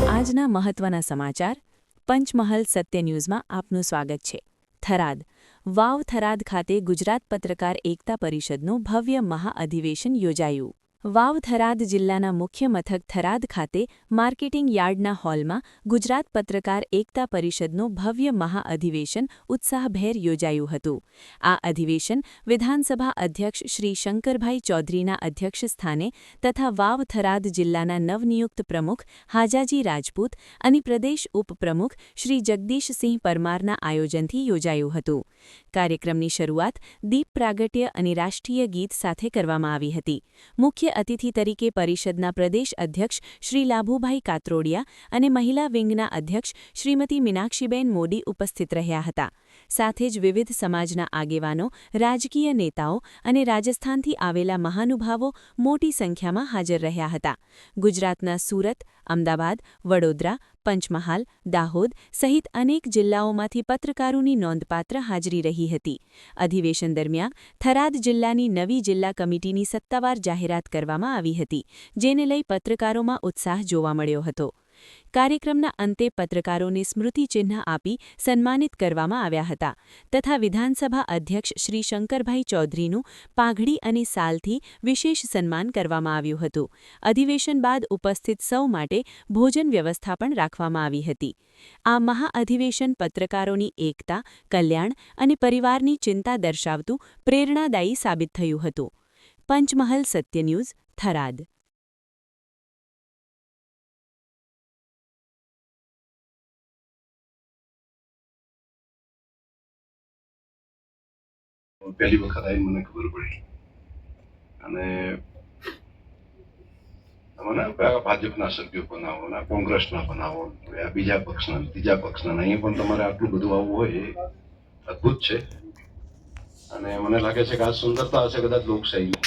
આજના મહત્વના સમાચાર પંચમહાલ સત્ય ન્યૂઝમાં આપનું સ્વાગત છે। થરાદ વાવ થરાદ ખાતે ગુજરાત પત્રકાર એકતા પરિષદનું ભવ્ય મહાઅધિવેશન યોજાયું। વાવ થરાદ જિલ્લાના મુખ્ય મથક થરાદ ખાતે માર્કેટિંગ યાર્ડના હોલમાં ગુજરાત પત્રકાર એકતા પરિષદનું ભવ્ય મહાઅધિવેશન ઉત્સાહભેર યોજાયું હતું। આ અધિવેશન વિધાનસભા અધ્યક્ષ શ્રી શંકરભાઈ ચૌધરીના અધ્યક્ષસ્થાને તથા વાવ થરાદ જિલ્લાના નવનિયુક્ત પ્રમુખ હાજાજી રાજપૂત અને પ્રદેશ ઉપપ્રમુખ શ્રી જગદીશસિંહ પરમારના આયોજનથી યોજાયું હતું। કાર્યક્રમની શરૂઆત દીપ પ્રાગટ્ય અને રાષ્ટ્રીય ગીત સાથે કરવામાં આવી હતી। મુખ્ય અતિથિ તરીકે પરિષદના પ્રદેશ અધ્યક્ષ શ્રી લાભુભાઈ કાત્રોડિયા અને મહિલા વિંગના અધ્યક્ષ શ્રીમતી મીનાક્ષીબેન મોદી ઉપસ્થિત રહ્યા હતા। સાથે જ વિવિધ સમાજના આગેવાનો, રાજકીય નેતાઓ અને રાજસ્થાનથી આવેલા મહાનુભાવો મોટી સંખ્યામાં હાજર રહ્યા હતા। ગુજરાતના સુરત, અમદાવાદ, વડોદરા, પંચમહાલ, દાહોદ સહિત અનેક જિલ્લાઓમાંથી પત્રકારોની નોંધપાત્ર હાજરી રહી હતી। અધિવેશન દરમિયાન થરાદ જિલ્લાની નવી જિલ્લા કમિટીની સત્તાવાર જાહેરાત કરવામાં આવી હતી, જેને લઈ પત્રકારોમાં ઉત્સાહ જોવા મળ્યો હતો। કાર્યક્રમના અંતે પત્રકારોને સ્મૃતિચિહ્ન આપી સન્માનિત કરવામાં આવ્યા હતા તથા વિધાનસભા અધ્યક્ષ શ્રી શંકરભાઈ ચૌધરીનું પાઘડી અને સાલથી વિશેષ સન્માન કરવામાં આવ્યું હતું। અધિવેશન બાદ ઉપસ્થિત સૌ માટે ભોજન વ્યવસ્થા પણ રાખવામાં આવી હતી। આ મહાઅધિવેશન પત્રકારોની એકતા, કલ્યાણ અને પરિવારની ચિંતા દર્શાવતું પ્રેરણાદાયી સાબિત થયું હતું। પંચમહાલ સત્ય ન્યૂઝ, થરાદ। पहली वक्त आई मैंने खबर पड़ी અને મને ભાજપના સભ્યો બનાવો ને કોંગ્રેસના બનાવો આ બીજા પક્ષના ત્રીજા પક્ષના અહીં પણ તમારે આટલું બધું આવવું હોય એ અદ્ભુત છે અને મને લાગે છે કે આ સુંદરતા હશે કદાચ લોકશાહીની।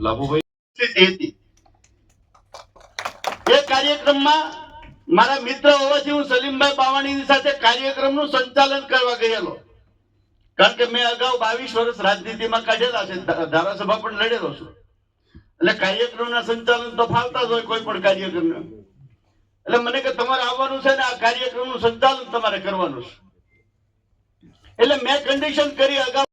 લાભુભાઈ એ કાર્યક્રમમાં મારા મિત્ર હોવાથી હું સલીમભાઈ બાવાણીની સાથે કાર્યક્રમનું સંચાલન કરવા ગયેલો, કારણ કે મેં અગાઉ 22 વર્ષ રાજનીતિમાં કાઢેલા છે, ધારાસભા પણ લડેલો છું, એટલે કાર્યક્રમના સંચાલન તો ફાવતા જ હોય કોઈ પણ કાર્યક્રમને। એટલે મને કે તમારે આવવાનું છે ને આ કાર્યક્રમનું સંચાલન તમારે કરવાનું છે, એટલે મેં કન્ડિશન કરી અગાઉ